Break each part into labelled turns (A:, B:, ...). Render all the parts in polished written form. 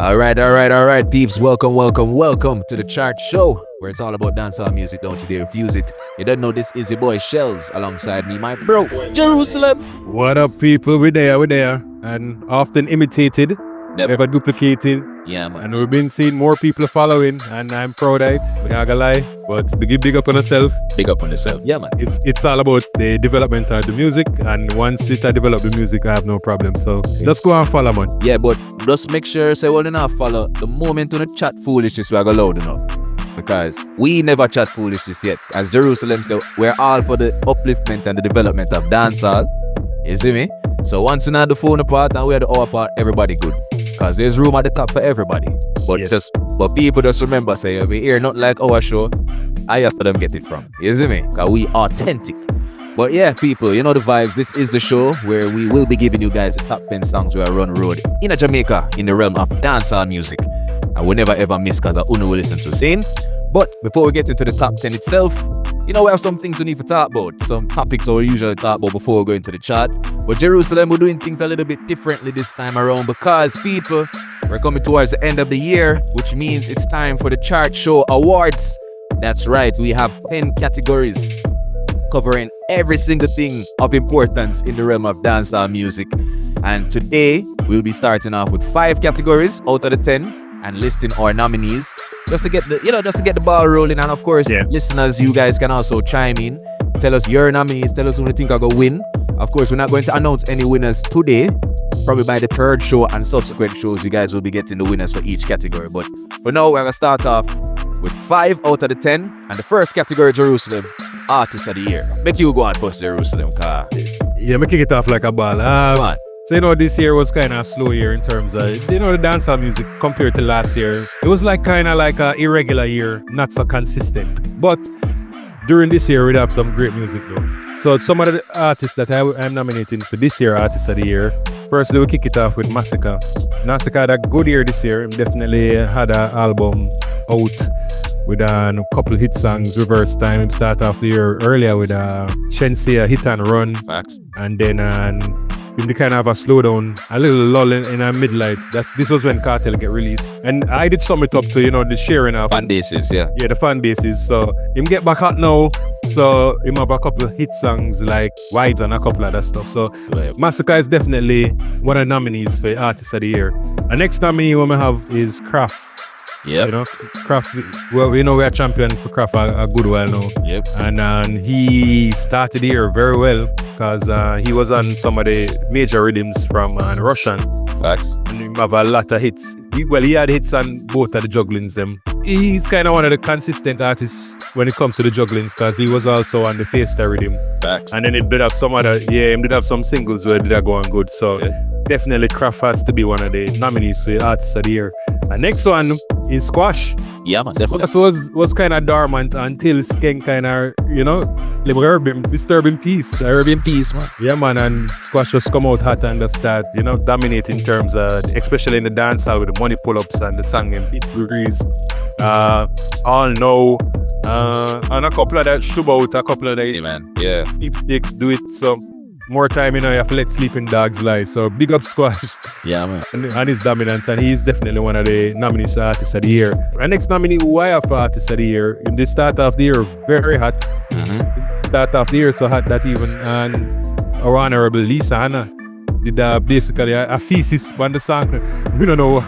A: All right, peeps. Welcome to the chart show, where it's all about dancehall music. Don't you dare refuse it. You don't know this is your boy Shells, alongside me, my bro, Jerusalem.
B: What up, people? We're there. And often imitated, never duplicated.
A: Yeah, man.
B: And we've been seeing more people following, and I'm proud of it. We're not gonna lie, but big up on yourself.
A: Big up on yourself. Yeah, man.
B: It's all about the development of the music, and once I develop the music, I have no problem. So let's go and follow, man.
A: Yeah, but just make sure say well enough follow the moment on the chat foolishness we are gonna load enough. Because we never chat foolishness yet. As Jerusalem said, we're all for the upliftment and the development of dancehall. You see me? So once you have the phone apart and we have the our part, everybody good. Because there's room at the top for everybody. But
B: Yes.
A: but people just remember say we here not like our show. I have to them get it from. You see me? Because we authentic. But yeah, people, you know the vibes. This is the show where we will be giving you guys the top 10 songs where I run road in Jamaica in the realm of dancehall music. And we never ever miss because I only will listen to sing. But before we get into the top 10 itself, you know we have some things we need to talk about. Some topics we usually talk about before we go into the chart. But Jerusalem, we're doing things a little bit differently this time around because people, we're coming towards the end of the year, which means it's time for the Chart Show Awards. That's right, we have 10 categories covering every single thing of importance in the realm of dancehall music. And today, we'll be starting off with 5 categories out of the 10 and listing our nominees just to get the ball rolling. And of course, listeners, you guys can also chime in, tell us your nominees, tell us who you think are going to win. Of course, we're not going to announce any winners today. Probably by the third show and subsequent shows, you guys will be getting the winners for each category. But for now, we're going to start off with 5 out of the 10. And the first category, Jerusalem, Artist of the Year. Make you go on first, Jerusalem, car.
B: Yeah, me kick it off like a ball.
A: Come on.
B: So, this year was kind of a slow year in terms of, the dancehall music compared to last year. It was kind of like an irregular year, not so consistent. But during this year, we'd have some great music though. So some of the artists that I'm nominating for this year, Artist of the Year, firstly we'll kick it off with Massacre. Massacre had a good year this year. He definitely had an album out with a couple hit songs, Reverse Time. He started off the year earlier with Shenseea, Hit and Run.
A: Facts.
B: And then we kind of have a slowdown, a little lull in our midlight. This was when Cartel get released. And I did sum it up to, the sharing of
A: Fan bases, yeah.
B: Yeah, the fan bases. So him get back out now. So him have a couple of hit songs like Wides and a couple of that stuff. So Massacre is definitely one of the nominees for Artist of the Year. Our next nominee we have is Kraft.
A: Yep.
B: Kraft, well, we are champion for Kraft a good while now.
A: Yep.
B: And he started the year very well because he was on some of the major rhythms from Russian.
A: Facts.
B: And he have a lot of hits. He had hits on both of the jugglings. He's kind of one of the consistent artists when it comes to the jugglings because he was also on the Fiesta rhythm.
A: Facts.
B: And then he did have some singles where they are going good. So definitely Kraft has to be one of the nominees for Artist of the Year. And next one is Squash.
A: Yeah, man, definitely.
B: Squash was kind of dormant until Skank kind of, disturbing peace.
A: Urban peace, man.
B: Yeah, man, and Squash just come out hot and just start, dominating in terms of, especially in the dancehall with the money pull-ups and the song and Beat Breeze. All Know, and a couple of that Shub Out, a couple of the
A: man. Yeah.
B: Deep Sticks do it. So more time, you have to let sleeping dogs lie. So big up Squash.
A: Yeah, man.
B: And his dominance, and he's definitely one of the nominees for Artist of the Year. Our next nominee who I have for Artist of the Year, in the start of the year, very hot.
A: Mm-hmm.
B: Start of the year so hot that even our honorable Lisa Hanna did basically a thesis on the song. We don't know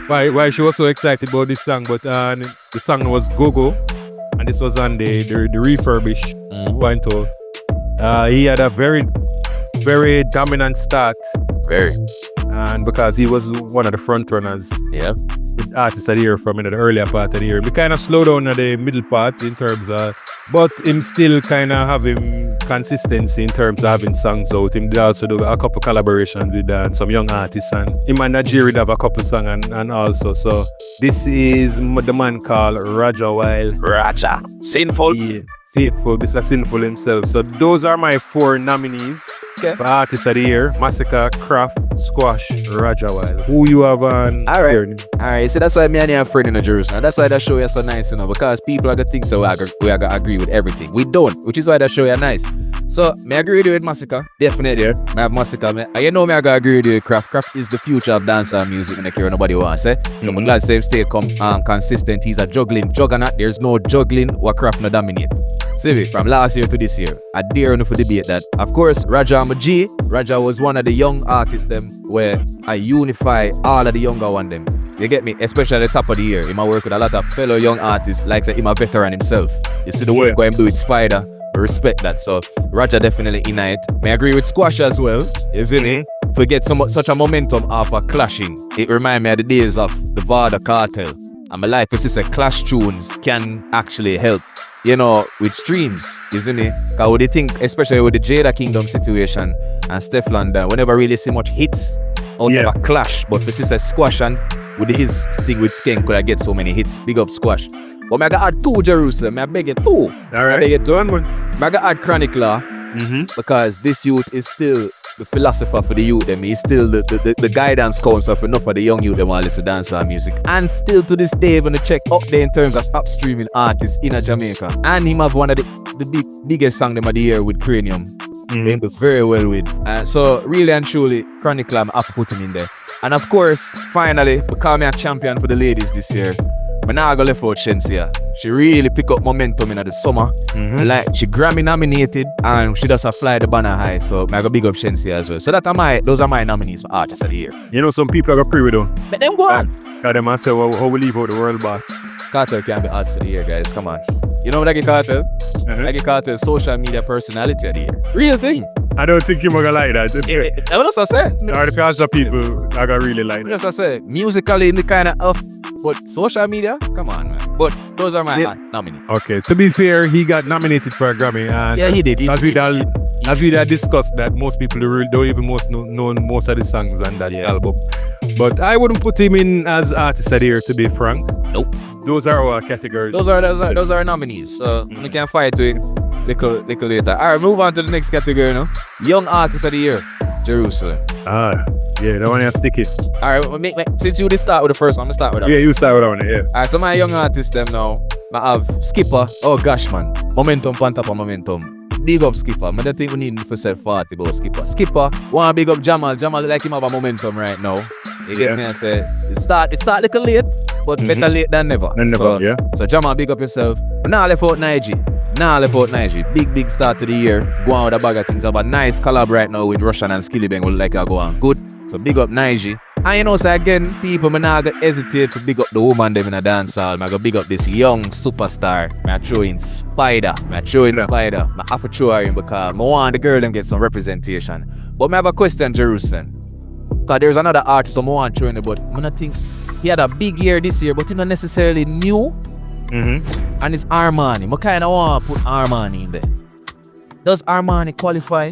B: why she was so excited about this song, but the song was Go Go, and this was on the refurbished one tour. He had a very, very dominant start.
A: Very.
B: And because he was one of the front runners.
A: Yeah.
B: With Artist of the Year from the earlier part of the year. We kind of slowed down at the middle part in terms of, but him still kind of having consistency in terms of having songs out. Him did also do a couple collaborations with some young artists, and him and Nigeria did have a couple songs and also. So this is the man called Raja Wild.
A: Raja. Sinful.
B: Yeah. Sinful. This is Sinful himself. So those are my 4 nominees.
A: Okay.
B: For Artist of the Year, Massacre, Craft, Squash, Raja Wild. Who you have on?
A: Alright, so that's why me and you are friends in Jerusalem. That's why that show is so nice, because people are gonna think so we are gonna agree with everything. We don't, which is why that show is nice. So, me agree with you with Massacre. Definitely. I have Massacre. And you know me, I gotta agree with you with Craft. Craft is the future of dancehall music, and I care nobody wants, eh? So, I'm glad Save stay consistent. He's a juggling juggernaut. There's no juggling what Craft no dominate. See, from last year to this year, I dare enough to debate that. Of course, Raja Maji. Raja was one of the young artists them where I unify all of the younger one them. You get me? Especially at the top of the year. He might work with a lot of fellow young artists, like say, him a veteran himself. You see the work what him do with Spider. I respect that. So Raja definitely in it. May I agree with Squash as well. You see me? Forget such a momentum after clashing. It remind me of the days of the Vada Cartel. And I like to see clash tunes can actually help, with streams, isn't it? Because what do you think, especially with the Jada Kingdom situation and Steph London, we never really see much hits out of a clash. But this is a Squash and with his thing with Skank could I get so many hits. Big up Squash. But I gotta add 2 Jerusalem. I beg it 2.
B: All right. I beg it 2 one.
A: I gotta add Chronicler because this youth is still the philosopher for the youth. He's still the guidance counselor for enough of the young youth that want to listen to dancehall music. And still to this day, when check up there in terms of top streaming artists in Jamaica. And him have one of the biggest song of the year with Cranium. They do very well with. So really and truly, Chronicler, I have to put him in there. And of course, finally, become a champion for the ladies this year. But now I go left out Shensia. She really pick up momentum in the summer. Like she Grammy nominated and she does fly the banner high. So I go big up Shensia as well. So those are my nominees for Artist of the Year.
B: Some people are going to pre with them.
A: But them go on.
B: Because them say, how we leave out the world boss.
A: Cartel can be Artist of the Year, guys. Come on. You know what I get Cartel? I get Cartel social media personality of the year. Real thing.
B: I don't think you're gonna like that.
A: That's what I say.
B: Or the cast of people are gonna really like that.
A: That's what I say. Musically in the kind of off, but social media, come on, man. But those are my nominees.
B: Okay, to be fair, he got nominated for a Grammy. And
A: yeah, he did.
B: As we discussed that most people don't even know most of the songs on that album. But I wouldn't put him in as Artist of the Year, to be frank.
A: Nope.
B: Those are our categories.
A: Those are our nominees. So we can fight with little later. Alright, move on to the next category now. Young Artist of the Year, Jerusalem.
B: Yeah, that one you stick it.
A: Alright, since you did start with the first one, I'm gonna start with that.
B: Yeah, you start with that one, yeah.
A: Alright, so my young artists them now, I have Skipper. Oh gosh, man. Momentum, pantapa momentum. Big up Skipper. I don't think we need to say 40 about Skipper. Skipper, wanna big up Jamal. Jamal like him have a momentum right now. You get me? I say it start little late, but better late than never. So Jamal, big up yourself. But now left out Naiji. Big start to the year. Go on with a bag of things. Have a nice collab right now with Russian and Skilly Bang. Will like I go on good. So big up Naiji. And so again, people, I'm not gonna hesitate to big up the woman them in a dancehall. I'm gonna big up this young superstar. I'm throwing Spider. I have to throw her in because I want the girl them get some representation. But I have a question, Jerusalem. Because there's another artist I want to throw in, but I don't think he had a big year this year, but he's not necessarily new. And it's Armani. I kind of want to put Armani in there. Does Armani qualify?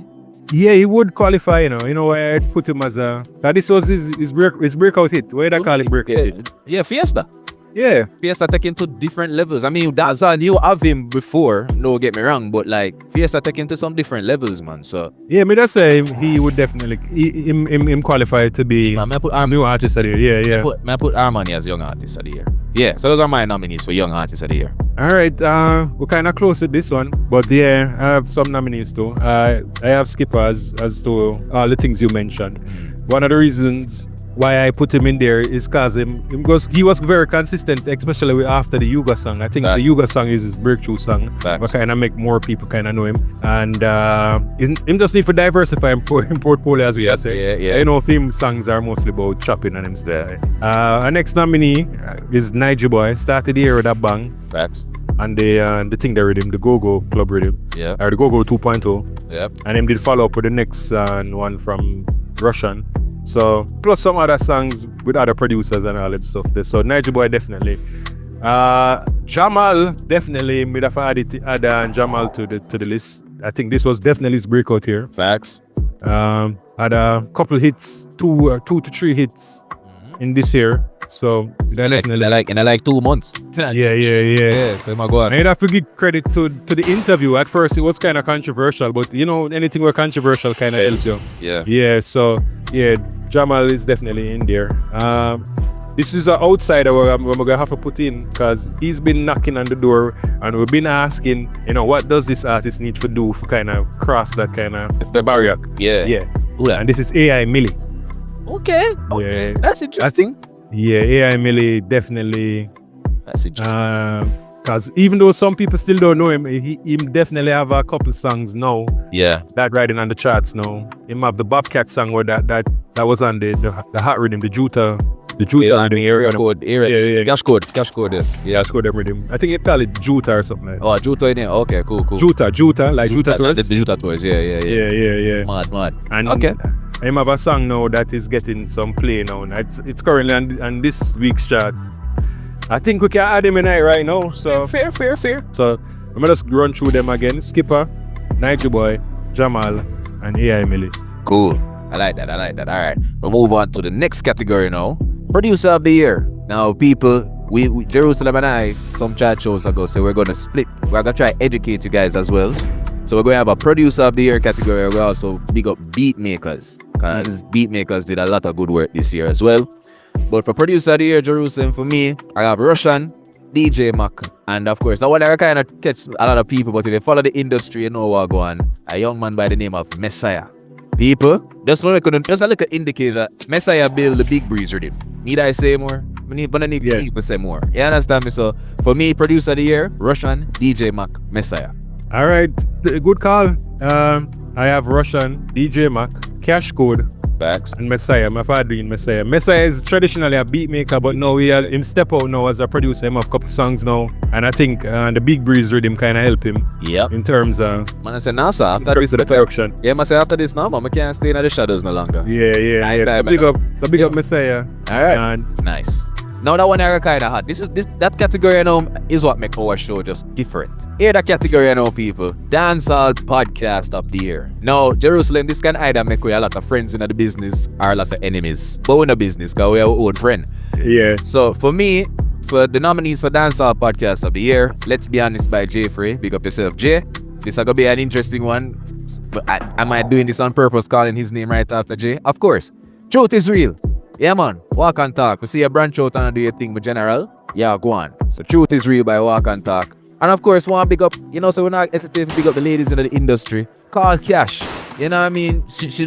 B: Yeah, he would qualify, You know why I'd put him as a... This was his breakout hit. Why did I call it breakout hit?
A: Yeah, Fiesta.
B: Yeah.
A: Fiesta taking to different levels. I mean, that's all you have him before, no get me wrong, but like Fiesta taking to some different levels, man. So
B: yeah, me just say he would definitely him qualify to be new artist of the year. Yeah.
A: I put Armani as young artist of the year. Yeah, so those are my nominees for young artist of the year.
B: All right, we're kind of close with this one, but yeah, I have some nominees too. I have Skipper as to all the things you mentioned. One of the reasons why I put him in there is because he was very consistent, especially after the Yuga song. I think the Yuga song is his breakthrough song. But kind of make more people kind of know him. And him just need to diversify in portfolio, as we say.
A: Yeah.
B: Theme songs are mostly about chopping and him style. Our next nominee is Niger Boy. Started the year with a bang.
A: Facts.
B: And the thing they rhythm, the Go-Go Club rhythm.
A: Yeah.
B: Or the Go-Go 2.0.
A: Yep.
B: And him did follow up with the next one from Russian. So, plus some other songs with other producers and all that stuff there. So, Niger Boy definitely. Jamal definitely made have add Jamal to the list. I think this was definitely his breakout here.
A: Facts.
B: Had a couple hits, two to three hits in this year. So that definitely
A: in like 2 months.
B: Yeah.
A: So my God.
B: And you'd have to give credit to the interview. At first it was kind of controversial, but you know, anything were controversial kind of helps you.
A: Yeah.
B: So Jamal is definitely in there. This is an outsider where we're gonna have to put in, because he's been knocking on the door and we've been asking, you know, what does this artist need to do for kind of cross that kind of the barrier?
A: Yeah.
B: And this is AI Millie.
A: Okay.
B: Yeah.
A: That's interesting.
B: Yeah, AI Millie definitely.
A: That's interesting.
B: Because even though some people still don't know him, he definitely have a couple songs now.
A: Yeah.
B: That riding on the charts now. Him have the Bobcat song where that was on the hot rhythm, the Juta. The Juta on the area. Yeah.
A: Cash code.
B: Yeah, Cash code rhythm. I think it call it Juta or something like that.
A: Oh, Juta in there. Okay, cool.
B: Juta, like Juta Tours.
A: The Juta Tours, yeah. Mad.
B: And
A: okay.
B: Him have a song now that is getting some play now. It's currently on this week's chart. I think we can add him in it right now. So
A: Fair.
B: So I'm gonna just run through them again. Skipper, Nigel Boy, Jamal, and AI Millie.
A: Cool. I like that. All right. We'll move on to the next category now. Producer of the year. Now, people, we Jerusalem and I, some chat shows ago, so we're gonna split. We're gonna try to educate you guys as well. So we're gonna have a producer of the year category. We're also big up beat makers, because beat makers did a lot of good work this year as well. But for producer of the year, Jerusalem, for me, I have Russian, DJ Mac, and of course, I want to kind of catch a lot of people, but if they follow the industry, you know what go on. A young man by the name of Messiah. People, just a little indicator, Messiah build the big breeze rhythm. Need I say more? But I need people say more. You understand me? So for me, producer of the year, Russian, DJ Mac, Messiah.
B: All right, good call. I have Russian, DJ Mac, Cash Code,
A: Facts.
B: and Messiah. My father doing Messiah. Messiah is traditionally a beat maker, but now him step out now as a producer. Him have a couple songs now, and I think the big breeze rhythm kind of help him.
A: Yep.
B: In terms of
A: Man, I say now, sir. After this, the
B: production.
A: Yeah, man, say after this now, man, I can't stay in the shadows no longer.
B: Yeah. So big up Messiah.
A: All right.
B: And
A: Nice. Now that one I kind of hot. That category now is what make our show just different. Here that category now, people. Dancehall Podcast of the year. Now, Jerusalem, this can either make we a lot of friends in the business or lots of enemies. But we're in the business because we're our own friend.
B: yeah.
A: So for me, for the nominees for Dancehall Podcast of the year, Let's Be Honest by Jay Frey. Big up yourself, Jay. This is gonna be an interesting one. But am I doing this on purpose, calling his name right after Jay? Of course. Truth is real. Yeah, man. Walk and Talk. We see you branch out and do your thing with General. Yeah, go on. So Truth is Real by Walk and Talk. And of course, want to big up, so we're not hesitating to big up the ladies in the industry. Call Cash. You know what I mean? She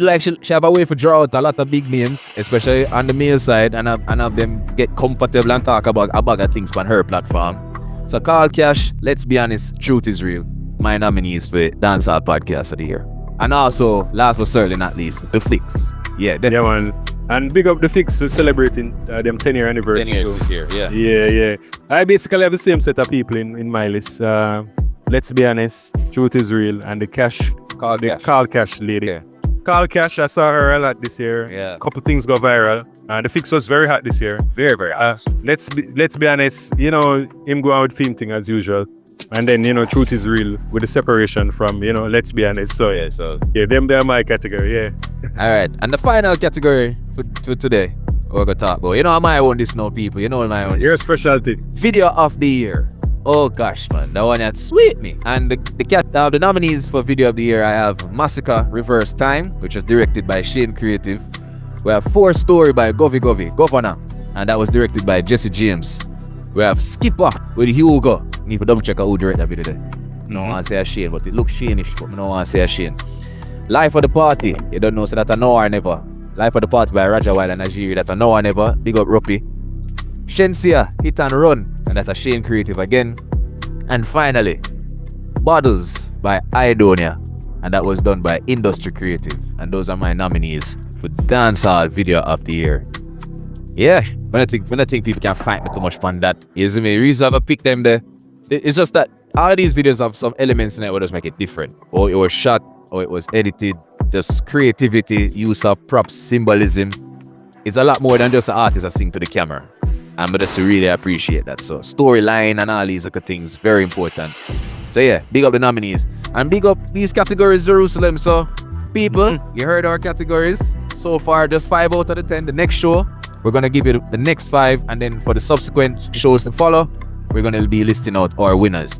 A: have a way to draw out a lot of big names, especially on the male side, and have them get comfortable and talk about a bag of things on her platform. So Call Cash, Let's Be Honest, Truth is Real. My nominees for Dancehall Podcast of the year. And also, last but certainly not least, The Fix. Yeah,
B: man. And big up The Fix for celebrating them 10-year anniversary.
A: 10 years this year, yeah.
B: Yeah. I basically have the same set of people in my list. Let's Be Honest, Truth is Real, and the Call Cash lady.
A: Yeah.
B: Call Cash, I saw her a lot this year.
A: Yeah.
B: Couple things go viral. The Fix was very hot this year.
A: Very, very hot.
B: Let's be honest, him go out with theme thing as usual. And then, Truth is Real with the separation from, Let's Be Honest. So, them they're my category, yeah.
A: All right. And the final category for today, we're going to talk about. How my own this now, people. My own.
B: Your specialty.
A: Video of the year. Oh, gosh, man. That one that sweet me. And the nominees for Video of the Year, I have Massacre Reverse Time, which was directed by Shane Creative. We have 4 Story by Governor. And that was directed by Jesse James. We have Skipper with Hugo. Need to double check out who directed that video there. No one say a Shane, but it looks Shane-ish, but I don't want to say a Shane. Life of the Party. You don't know, so that's a now or never. Life of the Party by Raja Wild and Najiri. That's a now or never. Big up Ruppy. Shensia, Hit and Run. And that's a Shane Creative again. And finally, Bottles by Idonia. And that was done by Industry Creative. And those are my nominees for Dancehall Video of the Year. Yeah, when I think people can fight me too much fun that is me. Reason I pick them there. It's just that all of these videos have some elements in it that just make it different. Or it was shot, or it was edited. Just creativity, use of props, symbolism. It's a lot more than just an artist that sing to the camera. And I just really appreciate that. So storyline and all these other things, very important. So yeah, big up the nominees. And big up these categories, Jerusalem. So people, you heard our categories. So far, just 5 out of the 10. The next show, We're gonna give you the next 5, and then for the subsequent shows to follow, we're gonna be listing out our winners.